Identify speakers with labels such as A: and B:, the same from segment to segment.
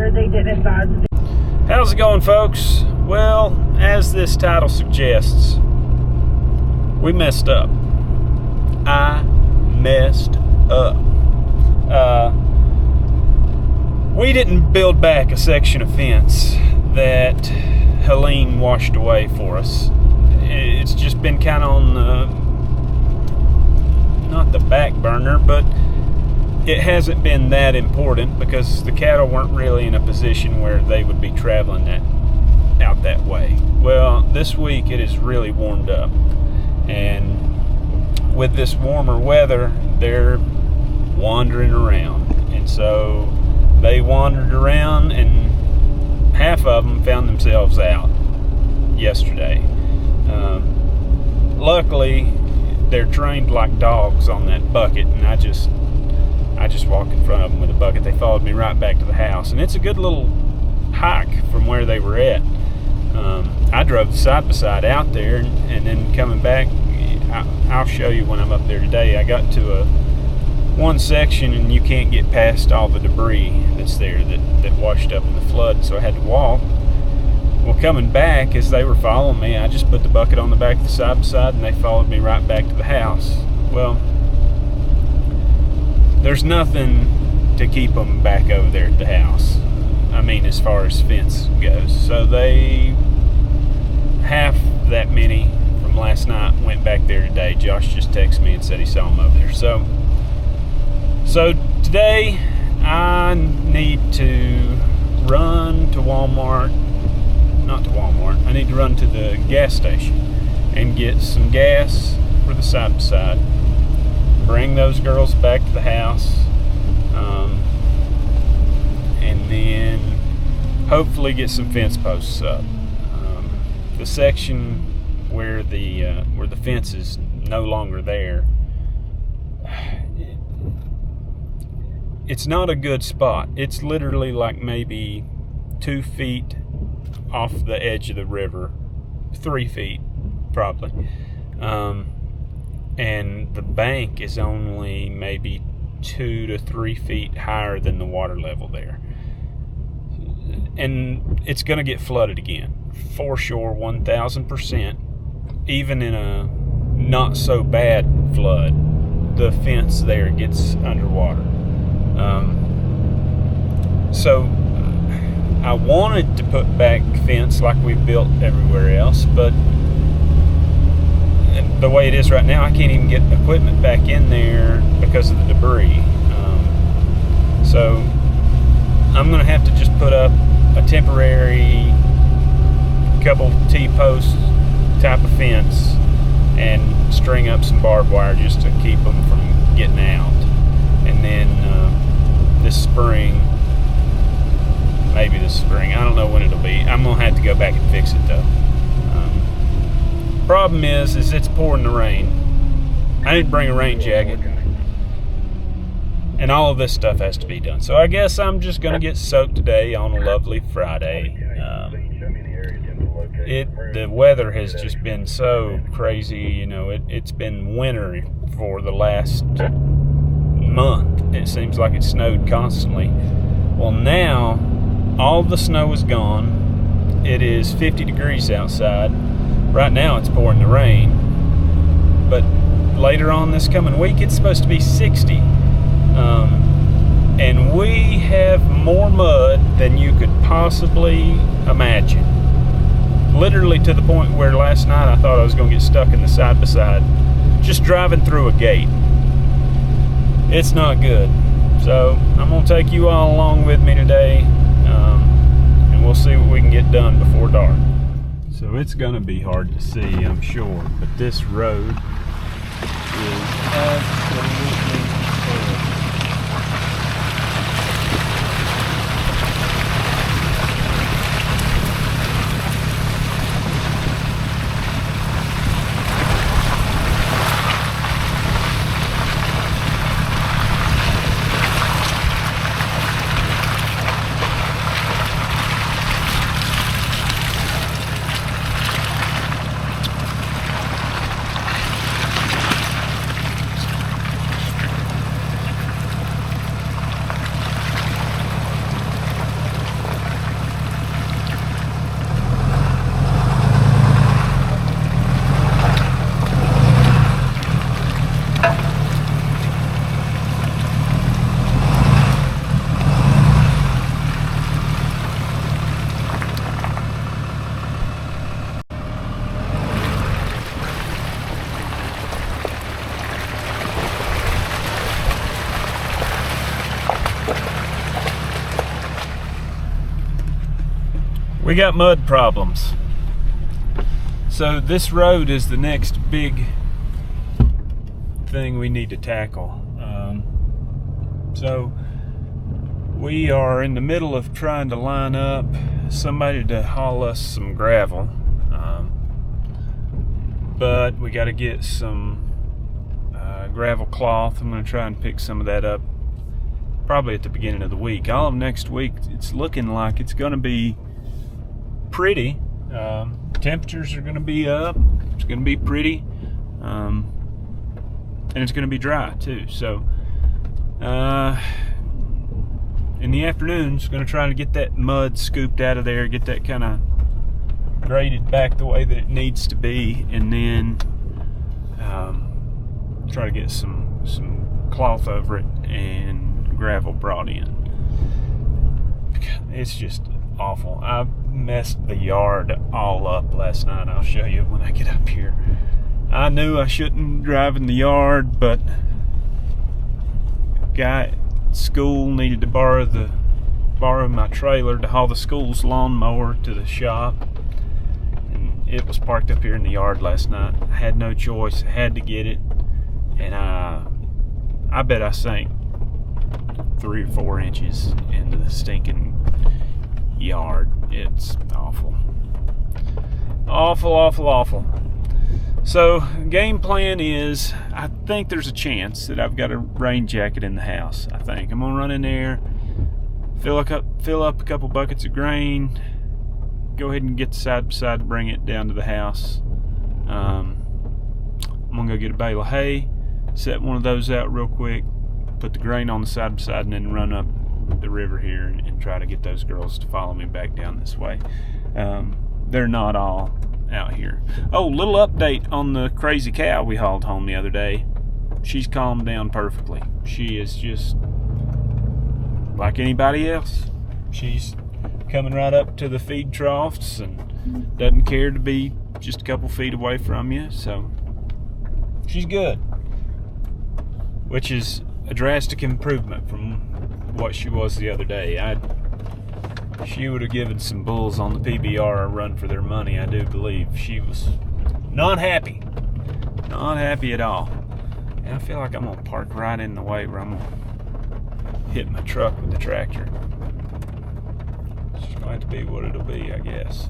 A: or they didn't advise.
B: How's it going, folks? Well, as this title suggests, we messed up. I messed up. We didn't build back a section of fence that Helene washed away for us. It's just been kind of on the, not the back burner, but it hasn't been that important because the cattle weren't really in a position where they would be traveling out that way. Well, this week it has really warmed up, and with this warmer weather, they're wandering around. And so they wandered around, and half of them found themselves out yesterday. Luckily, they're trained like dogs on that bucket, and I just walked in front of them with a bucket. They followed me right back to the house, and it's a good little hike from where they were at. I drove side by side out there, and then coming back, I'll show you when I'm up there today. I got to one section, and you can't get past all the debris that's there that washed up in the flood, so I had to walk. Well, coming back, as they were following me, I just put the bucket on the back of the side by side, and they followed me right back to the house. Well, there's nothing to keep them back over there at the house. I mean, as far as fence goes. So half that many from last night went back there today. Josh just texted me and said he saw them over there. So today I need to run to Walmart. Not to Walmart. I need to run to the gas station and get some gas for the side-by-side. Bring those girls back to the house. And then hopefully get some fence posts up. The section where the fence is no longer there, it's not a good spot. It's literally like maybe 2 feet off the edge of the river, 3 feet probably, and the bank is only maybe 2 to 3 feet higher than the water level there, and it's going to get flooded again for sure, 1,000%. Even in a not so bad flood, the fence there gets underwater. So I wanted to put back fence like we've built everywhere else, but the way it is right now, I can't even get equipment back in there because of the debris. So I'm going to have to just put up a temporary couple T-post type of fence and string up some barbed wire just to keep them from getting out. And then this spring, maybe this spring, I don't know when it'll be. I'm going to have to go back and fix it though. Problem is it's pouring the rain. I need to bring a rain jacket. And all of this stuff has to be done. So I guess I'm just going to get soaked today on a lovely Friday. The weather has just been so crazy. You know, it's been winter for the last month. It seems like it snowed constantly. Well, now all the snow is gone. It is 50 degrees outside. Right now it's pouring the rain. But later on this coming week, it's supposed to be 60. And we have more mud than you could possibly imagine. Literally to the point where last night I thought I was going to get stuck in the side-by-side just driving through a gate. It's not good. So I'm going to take you all along with me today, and we'll see what we can get done before dark. So it's going to be hard to see, I'm sure, but this road is absolutely terrible. We got mud problems. So this road is the next big thing we need to tackle. So we are in the middle of trying to line up somebody to haul us some gravel. But we got to get some gravel cloth. I'm going to try and pick some of that up probably at the beginning of the week. All of next week, it's looking like it's going to be pretty. Temperatures are going to be up. It's going to be pretty. And it's going to be dry too. So in the afternoons, going to try to get that mud scooped out of there, get that kind of graded back the way that it needs to be, and then try to get some cloth over it and gravel brought in. It's just awful. I messed the yard all up last night. I'll show you when I get up here. I knew I shouldn't drive in the yard, but guy at school needed to borrow my trailer to haul the school's lawnmower to the shop, and it was parked up here in the yard last night. I had no choice. I had to get it, and I bet I sank 3 or 4 inches into the stinking yard. It's awful. Awful. So game plan is, I think there's a chance that I've got a rain jacket in the house. I think I'm gonna run in there, fill up a couple buckets of grain, go ahead and get the side by side to bring it down to the house. I'm gonna go get a bale of hay, set one of those out real quick, put the grain on the side by side, and then run up the river here and try to get those girls to follow me back down this way. They're not all out here. Oh, little update on the crazy cow we hauled home the other day. She's calmed down perfectly. She is just like anybody else. She's coming right up to the feed troughs and doesn't care to be just a couple feet away from you. So she's good, which is a drastic improvement from what she was the other day. She would have given some bulls on the PBR a run for their money, I do believe. She was not happy at all. And I feel like I'm gonna park right in the way where I'm gonna hit my truck with the tractor. It's just gonna have to be what it'll be, I guess.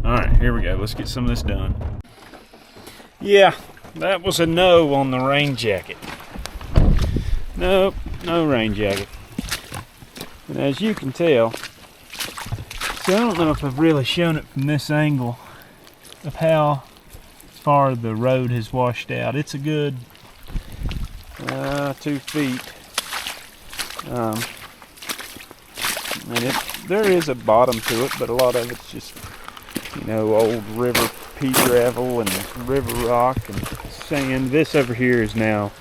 B: Alright, here we go. Let's get some of this done. Yeah, that was a no on the rain jacket. Nope, no rain jacket. And as you can tell, so I don't know if I've really shown it from this angle of how far the road has washed out. It's a good 2 feet. And there is a bottom to it, but a lot of it's just, old river pea gravel and river rock and sand. This over here is now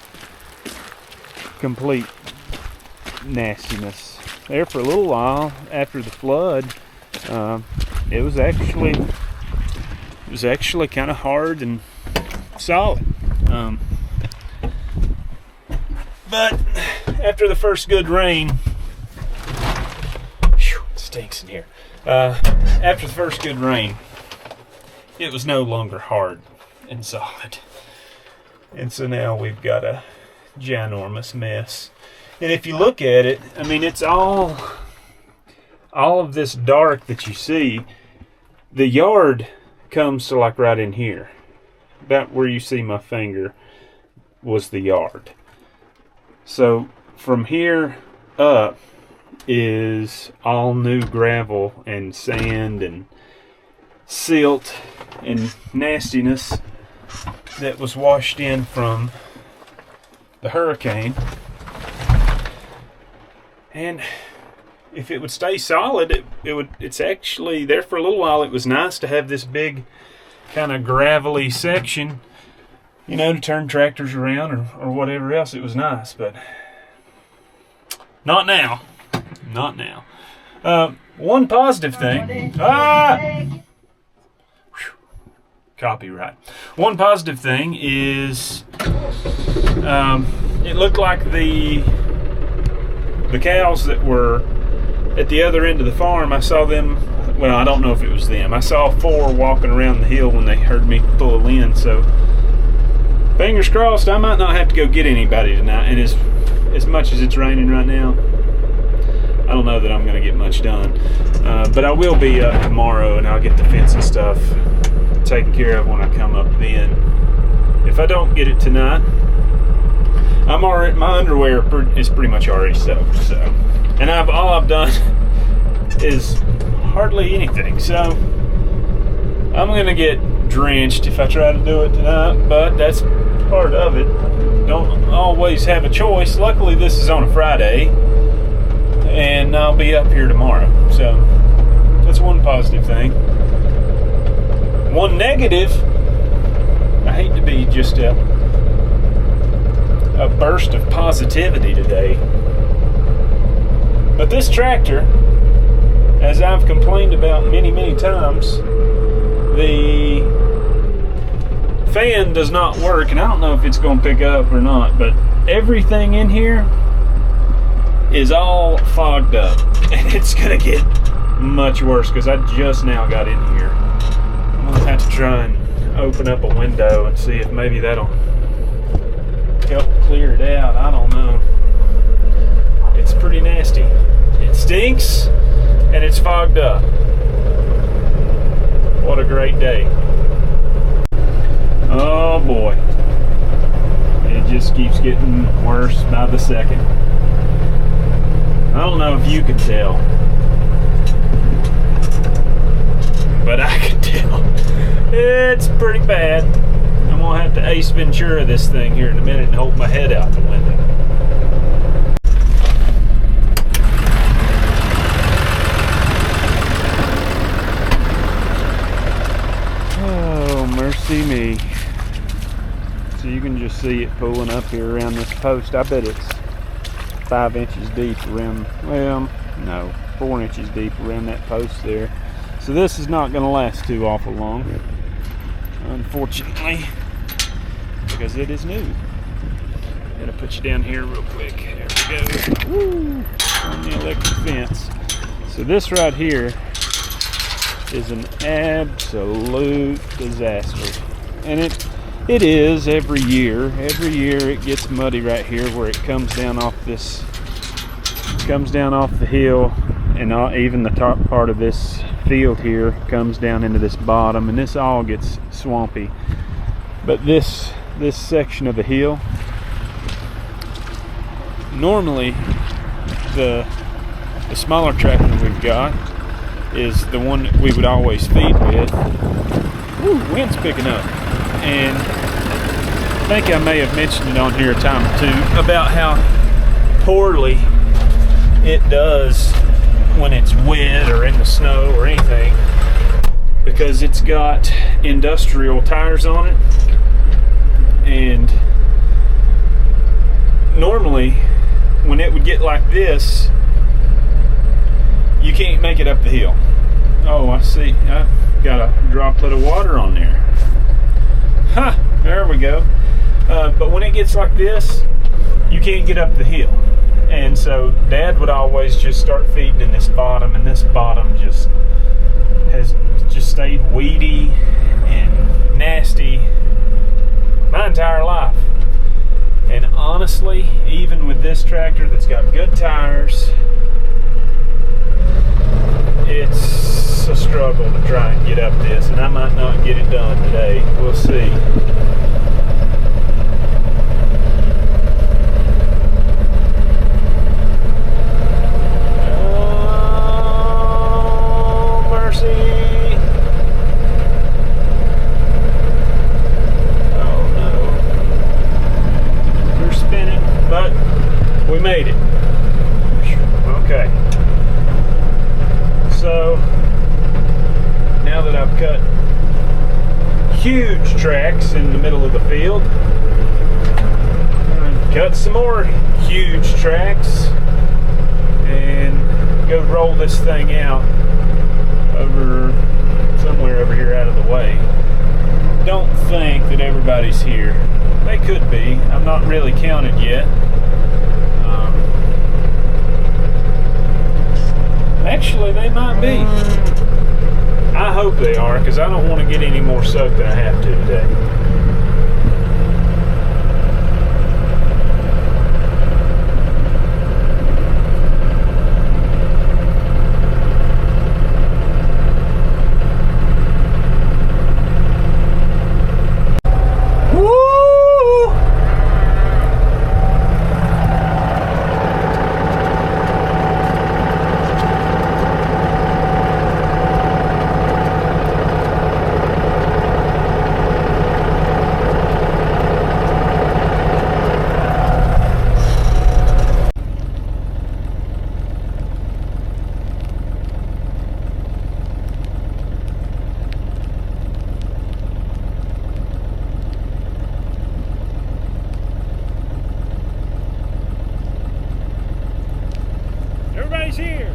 B: complete nastiness. There for a little while after the flood, it was actually kind of hard and solid. But after the first good rain, it stinks in here. After the first good rain, it was no longer hard and solid. And so now we've got a ginormous mess. And if you look at it, I mean, it's all of this dark that you see. The yard comes to like right in here. About where you see my finger was the yard. So from here up is all new gravel and sand and silt and nastiness that was washed in from the hurricane. And if it would stay solid, it's actually there for a little while. It was nice to have this big kind of gravelly section, to turn tractors around or whatever else. It was nice, but not now. One positive thing. Copyright. One positive thing is it looked like the cows that were at the other end of the farm, I saw them well, I don't know if it was them. I saw 4 walking around the hill when they heard me pull in, so fingers crossed I might not have to go get anybody tonight. And as much as it's raining right now, I don't know that I'm going to get much done. But I will be up tomorrow, and I'll get the fence and stuff taken care of when I come up then. If I don't get it tonight, my underwear is pretty much already soaked, so. And all I've done is hardly anything, so I'm gonna get drenched if I try to do it tonight, but that's part of it. Don't always have a choice. Luckily this is on a Friday and I'll be up here tomorrow, so that's one positive thing. One negative, I hate to be just a burst of positivity today, but this tractor, as I've complained about many times, the fan does not work, and I don't know if it's going to pick up or not, but everything in here is all fogged up, and it's going to get much worse because I just now got in here. I'm going to have to try and open up a window and see if maybe that'll help clear it out. I don't know. It's pretty nasty. It stinks and it's fogged up. What a great day. Oh boy. It just keeps getting worse by the second. I don't know if you can tell, but I can tell. It's pretty bad. I'm going to have to Ace Ventura this thing here in a minute and hold my head out the window. Oh, mercy me. So you can just see it pulling up here around this post. I bet it's 5 inches deep around, well, no, 4 inches deep around that post there. So this is not going to last too awful long, unfortunately, because it is new. Gotta put you down here real quick. There we go. Woo! On the electric fence. So this right here is an absolute disaster, and it is every year. Every year it gets muddy right here where it comes down off this, comes down off the hill, and even the top part of this field here comes down into this bottom, and this all gets swampy. But this section of the hill, normally the smaller tractor we've got is the one that we would always feed with. Ooh, wind's picking up. And I think I may have mentioned it on here a time or two about how poorly it does when it's wet or in the snow or anything, because it's got industrial tires on it, and normally when it would get like this, you can't make it up the hill. Oh, I see, I've got a droplet of water on there. Ha, there we go. But when it gets like this, you can't get up the hill. And so Dad would always just start feeding in this bottom, and this bottom just has just stayed weedy and nasty my entire life. And honestly, even with this tractor that's got good tires, it's a struggle to try and get up this, and I might not get it done today. We'll see. Made it. Okay. So now that I've cut huge tracks in the middle of the field, cut some more huge tracks and go roll this thing out over somewhere over here out of the way. Don't think that everybody's here. They could be. I'm not really counted yet. Actually, they might be. I hope they are, because I don't want to get any more soaked than I have to today. Everybody's here.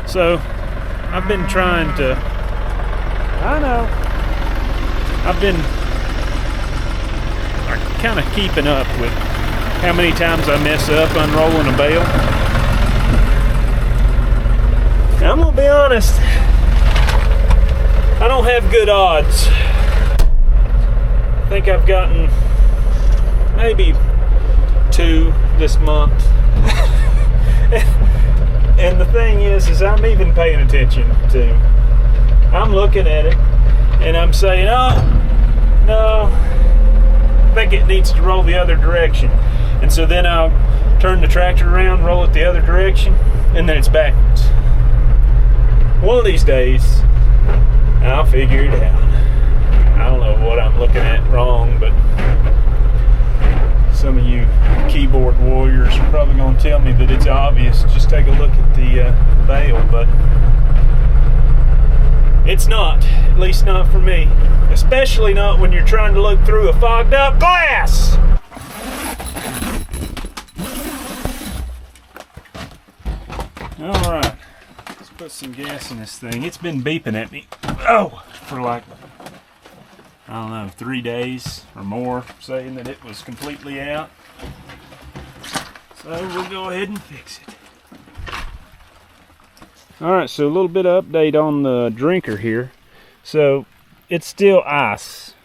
B: So, I've been trying to, I've been kind of keeping up with how many times I mess up unrolling a bale. Now, I'm gonna be honest, I don't have good odds. I think I've gotten maybe 2 this month. And the thing is I'm even paying attention to. I'm looking at it and I'm saying, oh, no, I think it needs to roll the other direction. And so then I'll turn the tractor around, roll it the other direction, and then it's backwards. One of these days, I'll figure it out. I don't know what I'm looking at wrong, but some of you keyboard warriors are probably going to tell me that it's obvious. Just take a look at the bale, but it's not, at least not for me. Especially not when you're trying to look through a fogged up glass. All right, let's put some gas in this thing. It's been beeping at me, for like, I don't know, 3 days or more, saying that it was completely out. So we'll go ahead and fix it. All right, so a little bit of update on the drinker here. So it's still ice.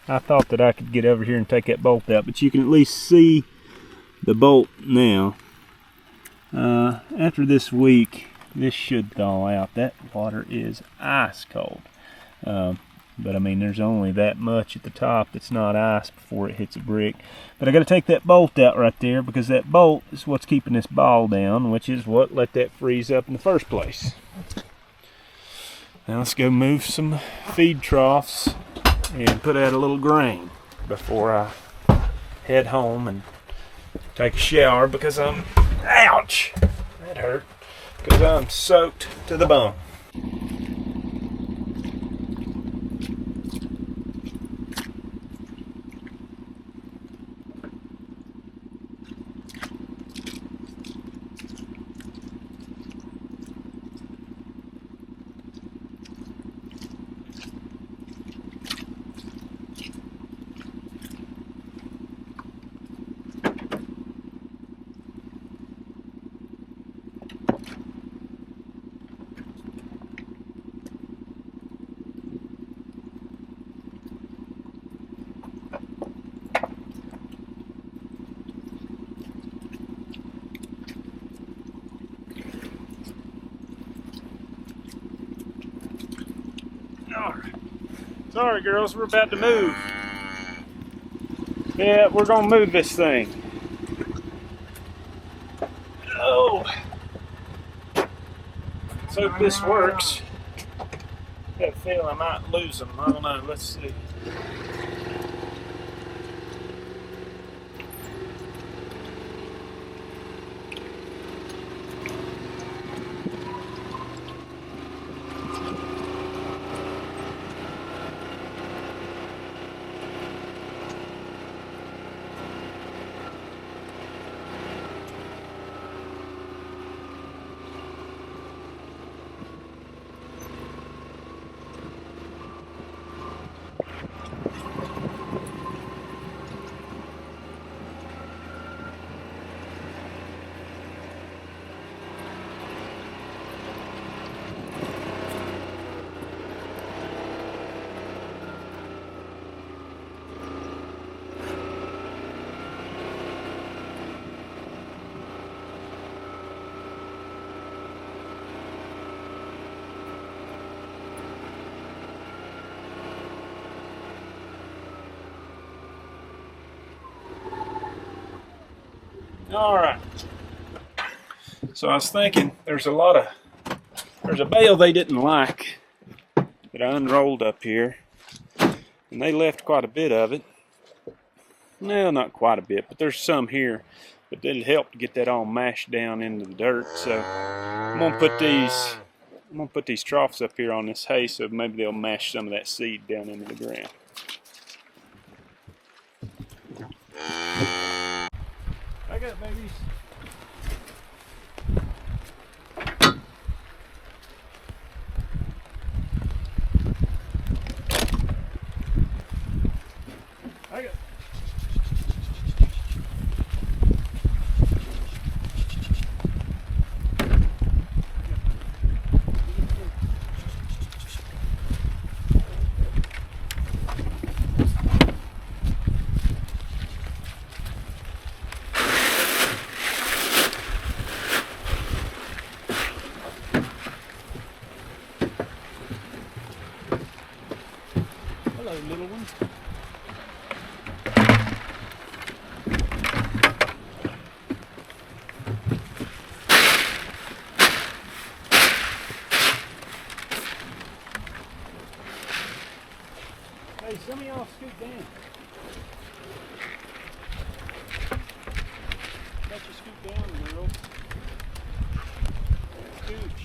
B: I thought that I could get over here and take that bolt out, but you can at least see the bolt now. After this week, this should thaw out. That water is ice cold. But I mean, there's only that much at the top that's not ice before it hits a brick. But I got to take that bolt out right there, because that bolt is what's keeping this ball down, which is what let that freeze up in the first place. Now let's go move some feed troughs and put out a little grain before I head home and take a shower, because I'm, ouch, that hurt, because I'm soaked to the bone. Sorry girls, we're about to move. Yeah, we're gonna move this thing. Oh, let's hope this works. Got a feeling I might lose them. I don't know, let's see. All right. So I was thinking there's a bale they didn't like that I unrolled up here, and they left quite a bit of it. No, not quite a bit, but there's some here. But it'll help to get that all mashed down into the dirt. So I'm gonna put these troughs up here on this hay, so maybe they'll mash some of that seed down into the ground. I got babies. I got. Hello, little one. Hey, some of y'all scoot down. Let you scoot down, girl. Scooch.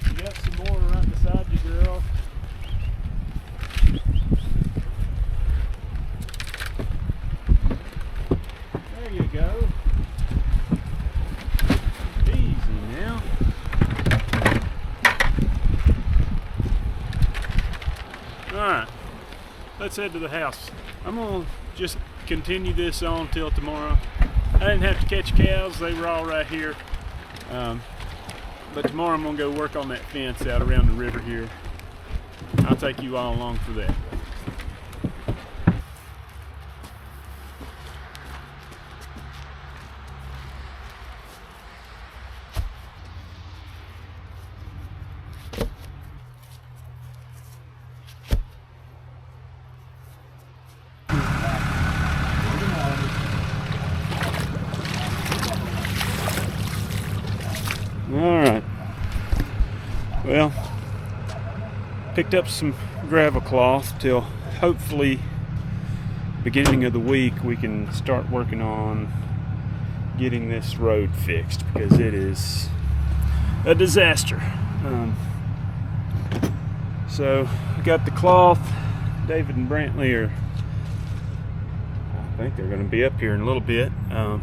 B: You got some more right beside you, girl. There you go. Easy now. Alright, let's head to the house. I'm going to just continue this on till tomorrow. I didn't have to catch cows, they were all right here. But tomorrow I'm going to go work on that fence out around the river here. I'll take you all along for that. Alright, well, picked up some gravel cloth till hopefully beginning of the week we can start working on getting this road fixed, because it is a disaster. So I got the cloth. David and Brantley are, I think they're going to be up here in a little bit. We're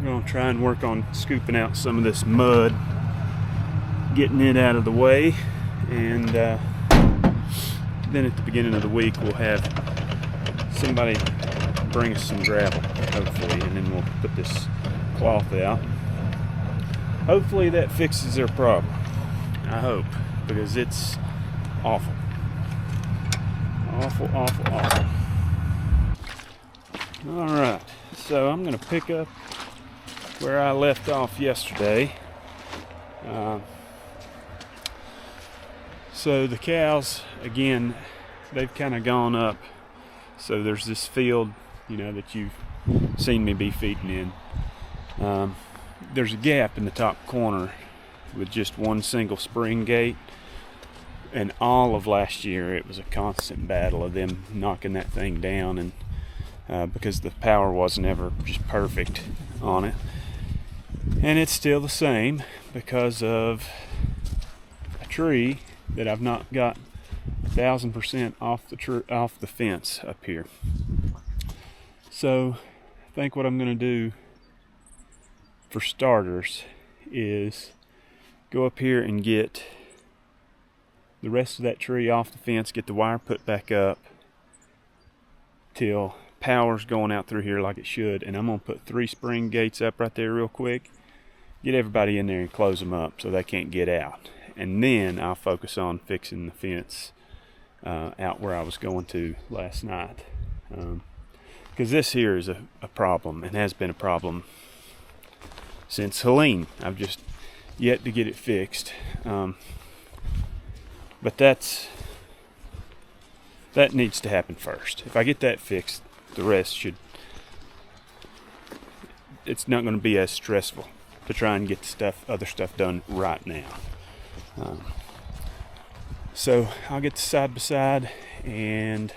B: going to try and work on scooping out some of this mud, getting it out of the way, and then at the beginning of the week we'll have somebody bring us some gravel, hopefully, and then we'll put this cloth out. Hopefully that fixes their problem. I hope, because it's awful. Awful, awful, awful. Alright, so I'm going to pick up where I left off yesterday. So the cows, again, they've kind of gone up. So there's this field, you know, that you've seen me be feeding in. There's a gap in the top corner with just one single spring gate. And all of last year it was a constant battle of them knocking that thing down, and because the power wasn't ever just perfect on it. And it's still the same because of a tree that I've not got 1,000% off the fence up here. So I think what I'm going to do for starters is go up here and get the rest of that tree off the fence, get the wire put back up till power's going out through here like it should, and I'm going to put 3 spring gates up right there real quick, get everybody in there and close them up so they can't get out. And then I'll focus on fixing the fence out where I was going to last night. Because this here is a problem, and has been a problem since Helene. I've just yet to get it fixed. But that needs to happen first. If I get that fixed, the rest should it's not going to be as stressful to try and get other stuff done right now. So I'll get the side by side and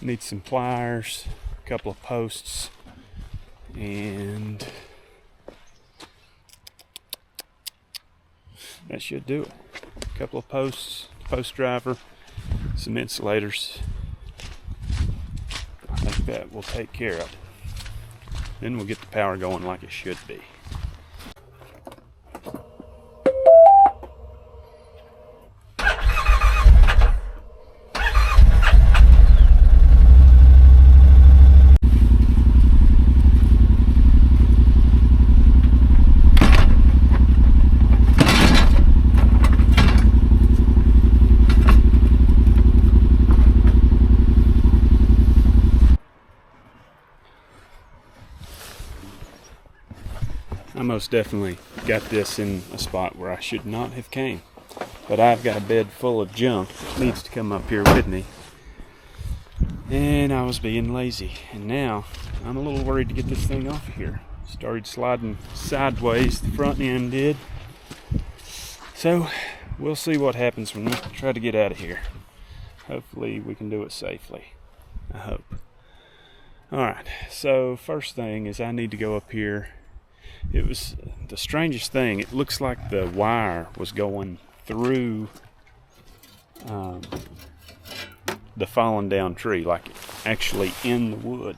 B: need some pliers, a couple of posts, and that should do it. A couple of posts, post driver, some insulators. I think that will take care of it. Then we'll get the power going like it should be. I most definitely got this in a spot where I should not have came. But I've got a bed full of junk that needs to come up here with me. And I was being lazy. And now I'm a little worried to get this thing off of here. Started sliding sideways, the front end did. So we'll see what happens when we try to get out of here. Hopefully we can do it safely. I hope. Alright, so first thing is I need to go up here. It was the strangest thing. It looks like the wire was going through the fallen down tree, like actually in the wood.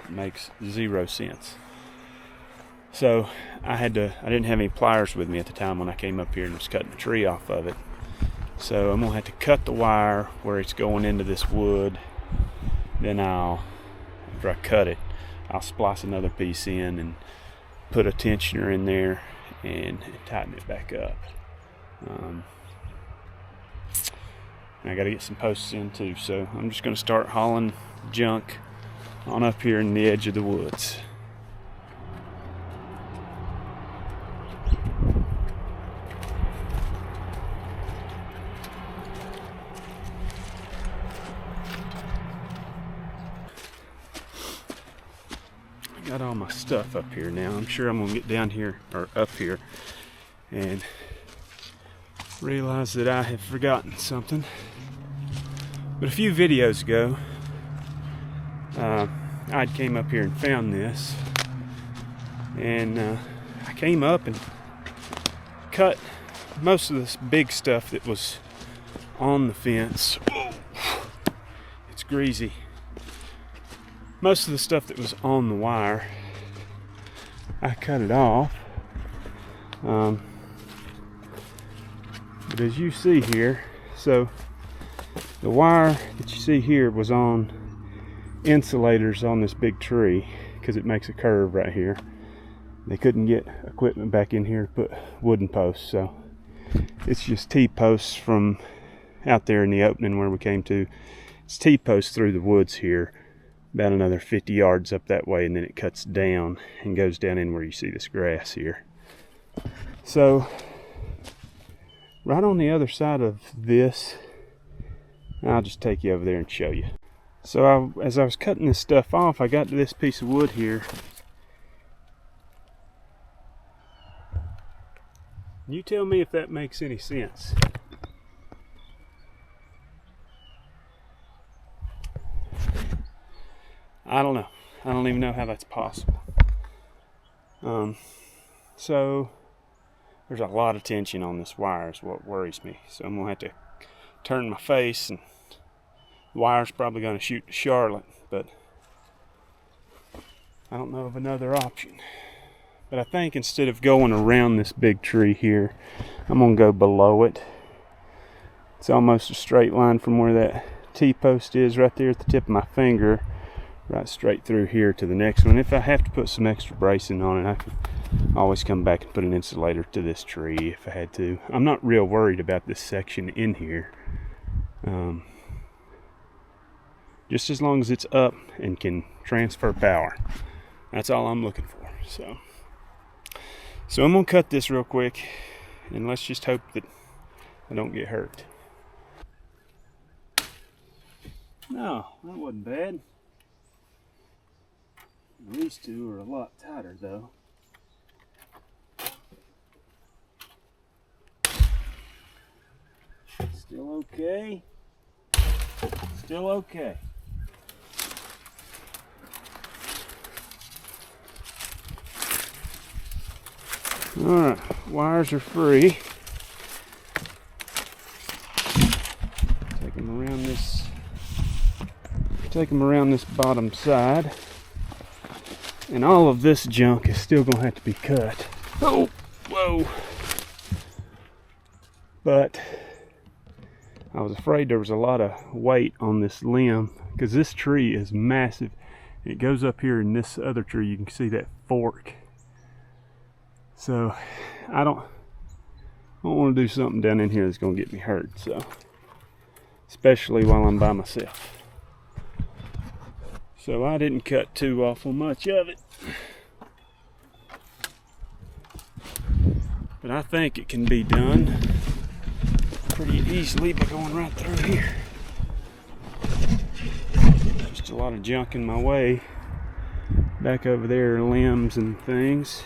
B: Makes zero sense. So I didn't have any pliers with me at the time when I came up here and was cutting the tree off of it. So I'm gonna have to cut the wire where it's going into this wood. Then after I cut it, I'll splice another piece in and put a tensioner in there and tighten it back up. I got to get some posts in too, so I'm just going to start hauling junk on up here in the edge of the woods. Got all my stuff up here now. I'm sure I'm gonna get down here or up here and realize that I have forgotten something. But a few videos ago, I came up here and found this, and I came up and cut most of this big stuff that was on the fence. Oh, it's greasy. Most of the stuff that was on the wire, I cut it off. But as you see here, so the wire that you see here was on insulators on this big tree because it makes a curve right here. They couldn't get equipment back in here to put wooden posts, so it's just T-posts from out there in the opening where we came to. It's T-posts through the woods here, about another 50 yards up that way, and then it cuts down and goes down in where you see this grass here. So right on the other side of this, I'll just take you over there and show you. So as I was cutting this stuff off, I got to this piece of wood here. You tell me if that makes any sense. I don't know. I don't even know how that's possible. So there's a lot of tension on this wire is what worries me. So I'm going to have to turn my face, and the wire's probably going to shoot to Charlotte, but I don't know of another option. But I think instead of going around this big tree here, I'm going to go below it. It's almost a straight line from where that T-post is right there at the tip of my finger, right straight through here to the next one. If I have to put some extra bracing on it, I can always come back and put an insulator to this tree if I had to. I'm not real worried about this section in here. Just as long as it's up and can transfer power. That's all I'm looking for. So I'm going to cut this real quick, and let's just hope that I don't get hurt. No, that wasn't bad. These two are a lot tighter though. Still okay. Still okay. Alright, wires are free. Take them around this bottom side. And all of this junk is still gonna have to be cut. Oh, whoa. But I was afraid there was a lot of weight on this limb because this tree is massive. It goes up here in this other tree. You can see that fork. So I don't want to do something down in here that's going to get me hurt. So, especially while I'm by myself. So I didn't cut too awful much of it. But I think it can be done pretty easily by going right through here. Just a lot of junk in my way. Back over there are limbs and things.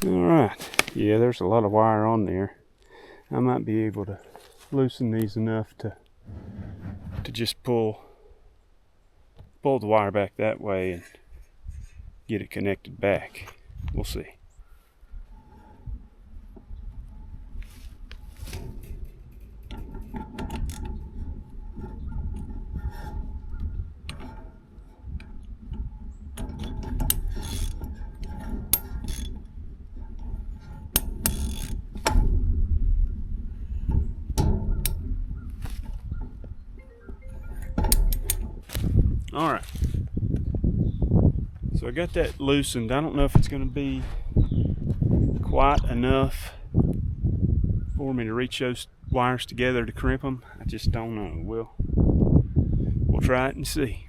B: Alright, yeah, there's a lot of wire on there. I might be able to loosen these enough to just pull the wire back that way and get it connected back. We'll see. All right, so I got that loosened. I don't know if it's going to be quite enough for me to reach those wires together to crimp them. I just don't know. We'll try it and see.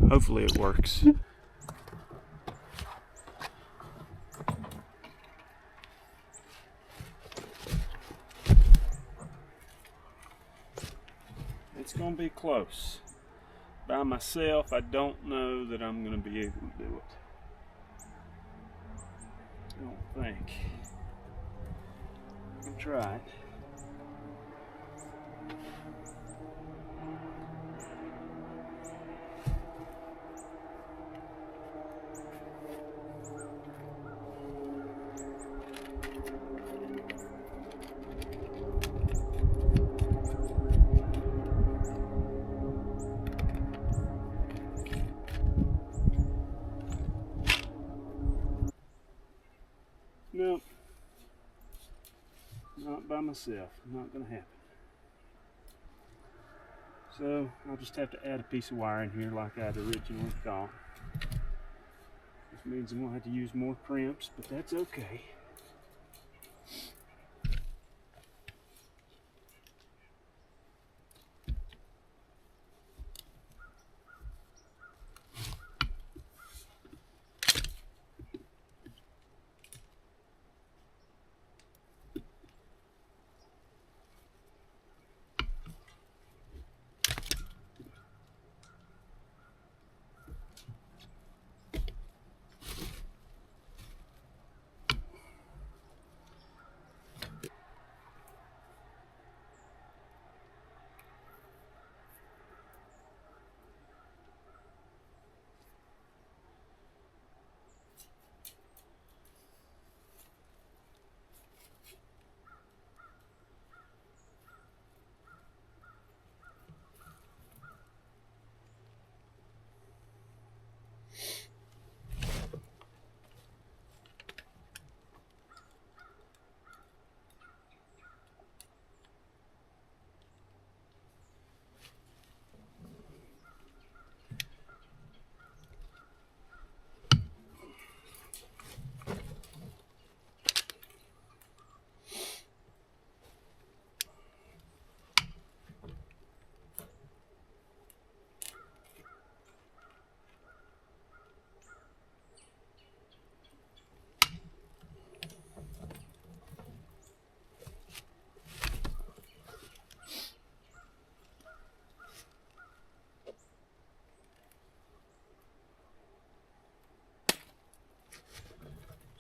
B: Hopefully it works. It's going to be close. By myself, I don't know that I'm going to be able to do it. I don't think. I can try it. Nope, not by myself, not gonna happen. So I'll just have to add a piece of wire in here like I'd originally thought. This means I'm gonna have to use more crimps, but that's okay.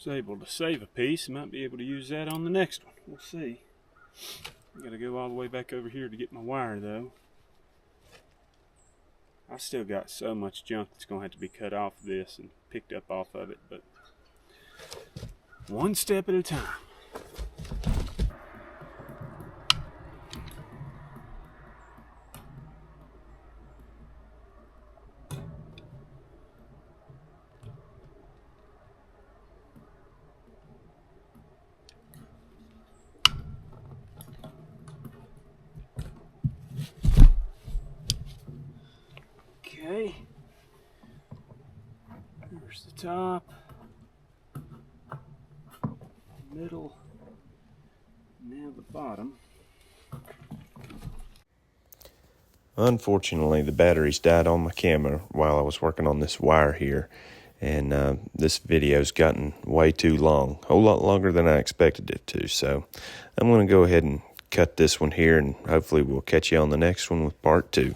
B: Was able to save a piece. Might be able to use that on the next one. We'll see. I gotta go all the way back over here to get my wire though. I still got so much junk that's gonna have to be cut off of this and picked up off of it, but one step at a time. Okay, there's the top, middle, now the bottom.
A: Unfortunately, the batteries died on my camera while I was working on this wire here, and this video's gotten way too long, a whole lot longer than I expected it to, so I'm going to go ahead and cut this one here, and hopefully we'll catch you on the next one with part 2.